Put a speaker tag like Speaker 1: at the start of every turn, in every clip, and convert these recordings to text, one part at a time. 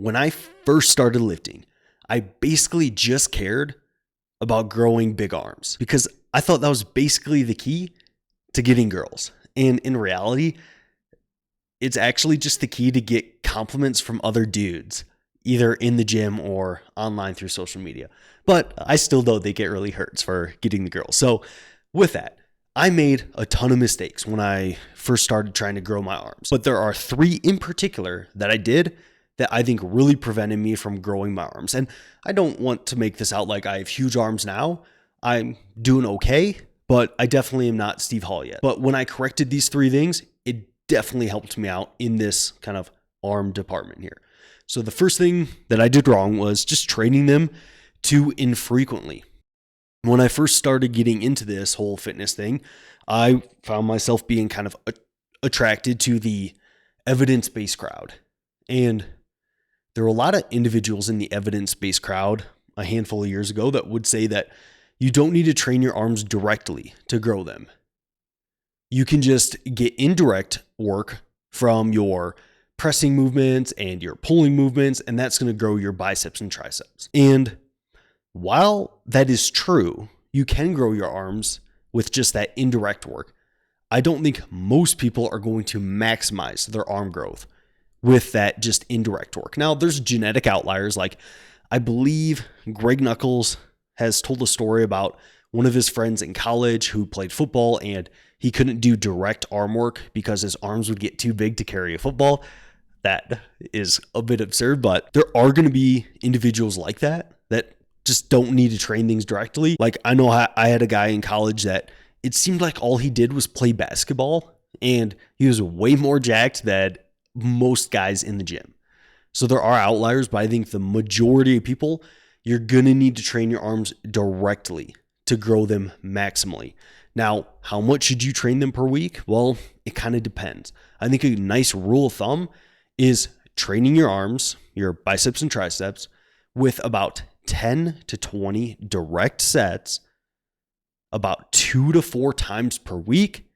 Speaker 1: when I first started lifting, I basically just cared about growing big arms because I thought that was basically the key to getting girls. And in reality, it's actually just the key to get compliments from other dudes, either in the gym or online through social media. But I still know they get really hurts for getting the girls. So with that, I made a ton of mistakes when I first started trying to grow my arms. But there are 3 in particular that I did that I think really prevented me from growing my arms. And I don't want to make this out like I have huge arms now. I'm doing okay, but I definitely am not Steve Hall yet. But when I corrected these 3 things, it definitely helped me out in this kind of arm department here. So the first thing that I did wrong was just training them too infrequently. When I first started getting into this whole fitness thing, I found myself being kind of attracted to the evidence-based crowd. And there were a lot of individuals in the evidence-based crowd a handful of years ago that would say that you don't need to train your arms directly to grow them. You can just get indirect work from your pressing movements and your pulling movements, and that's going to grow your biceps and triceps. And while that is true, you can grow your arms with just that indirect work. I don't think most people are going to maximize their arm growth with that just indirect work. Now, there's genetic outliers. Like I believe Greg Nuckols has told a story about one of his friends in college who played football and he couldn't do direct arm work because his arms would get too big to carry a football. That is a bit absurd, but there are going to be individuals like that just don't need to train things directly. Like I know I had a guy in college that it seemed like all he did was play basketball and he was way more jacked than most guys in the gym. So there are outliers, but I think the majority of people, you're going to need to train your arms directly to grow them maximally. Now, how much should you train them per week? Well, it kind of depends. I think a nice rule of thumb is training your arms, your biceps and triceps, with about 10 to 20 direct sets, about 2 to 4 times per week,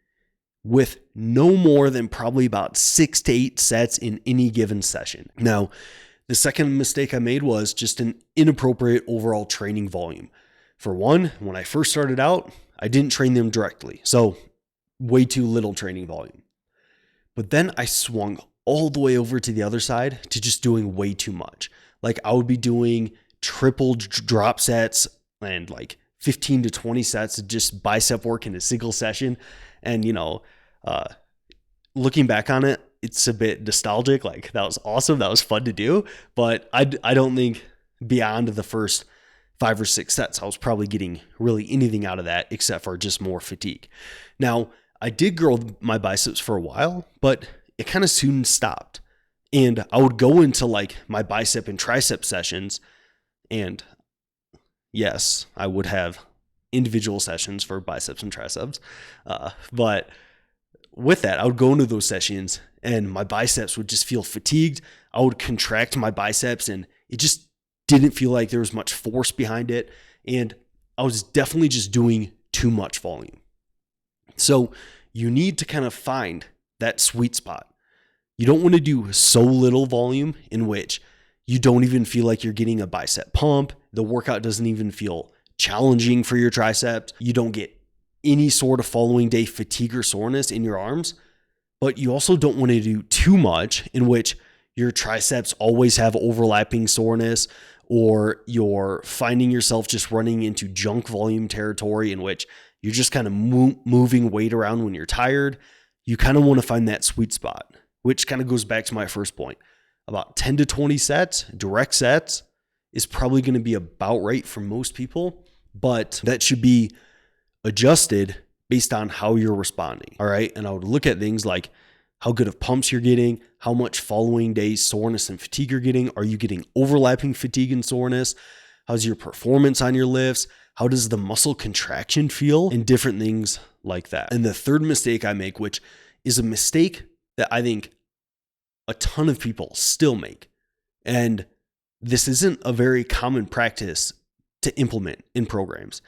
Speaker 1: with no more than probably about 6 to 8 sets in any given session. Now, the second mistake I made was just an inappropriate overall training volume. For one, when I first started out, I didn't train them directly, so way too little training volume. But then I swung all the way over to the other side to just doing way too much. Like I would be doing triple drop sets and like 15 to 20 sets of just bicep work in a single session. And, looking back on it, it's a bit nostalgic. Like that was awesome. That was fun to do. But I don't think beyond the first 5 or 6 sets, I was probably getting really anything out of that except for just more fatigue. Now, I did grow my biceps for a while, but it kind of soon stopped. And I would go into like my bicep and tricep sessions. And yes, I would have individual sessions for biceps and triceps. But with that, I would go into those sessions and my biceps would just feel fatigued. I would contract my biceps and it just didn't feel like there was much force behind it. And I was definitely just doing too much volume. So you need to kind of find that sweet spot. You don't want to do so little volume in which you don't even feel like you're getting a bicep pump. The workout doesn't even feel challenging for your triceps. You don't get any sort of following day fatigue or soreness in your arms, but you also don't want to do too much in which your triceps always have overlapping soreness, or you're finding yourself just running into junk volume territory in which you're just kind of moving weight around when you're tired. You kind of want to find that sweet spot, which kind of goes back to my first point. About 10 to 20 sets, direct sets, is probably going to be about right for most people, but that should be adjusted based on how you're responding. All right. And I would look at things like how good of pumps you're getting, how much following day soreness and fatigue you're getting. Are you getting overlapping fatigue and soreness? How's your performance on your lifts? How does the muscle contraction feel? And different things like that. And the third mistake I make, which is a mistake that I think a ton of people still make, and this isn't a very common practice to implement in programs.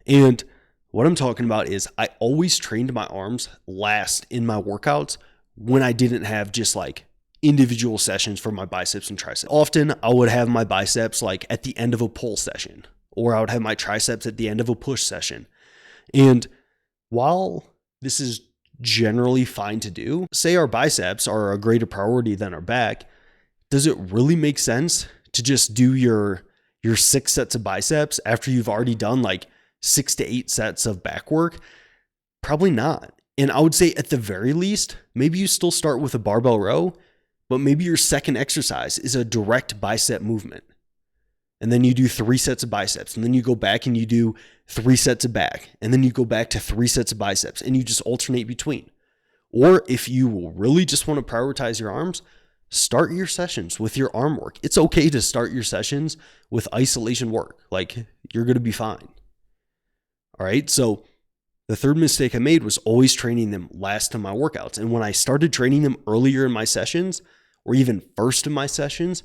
Speaker 1: And what I'm talking about is I always trained my arms last in my workouts when I didn't have just like individual sessions for my biceps and triceps. Often I would have my biceps like at the end of a pull session, or I would have my triceps at the end of a push session. And while this is generally fine to do, say our biceps are a greater priority than our back, does it really make sense to just do your 6 sets of biceps after you've already done like 6 to 8 sets of back work? Probably not. And I would say at the very least, maybe you still start with a barbell row, but maybe your second exercise is a direct bicep movement. And then you do 3 sets of biceps, and then you go back and you do 3 sets of back, and then you go back to 3 sets of biceps, and you just alternate between. Or if you really just want to prioritize your arms, start your sessions with your arm work. It's okay to start your sessions with isolation work. Like, you're going to be fine. All right. So the third mistake I made was always training them last in my workouts. And when I started training them earlier in my sessions, or even first in my sessions,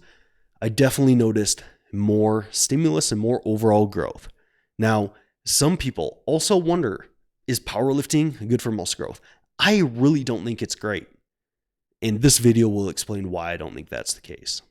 Speaker 1: I definitely noticed more stimulus and more overall growth. Now, some people also wonder, is powerlifting good for muscle growth? I really don't think it's great. And this video will explain why I don't think that's the case.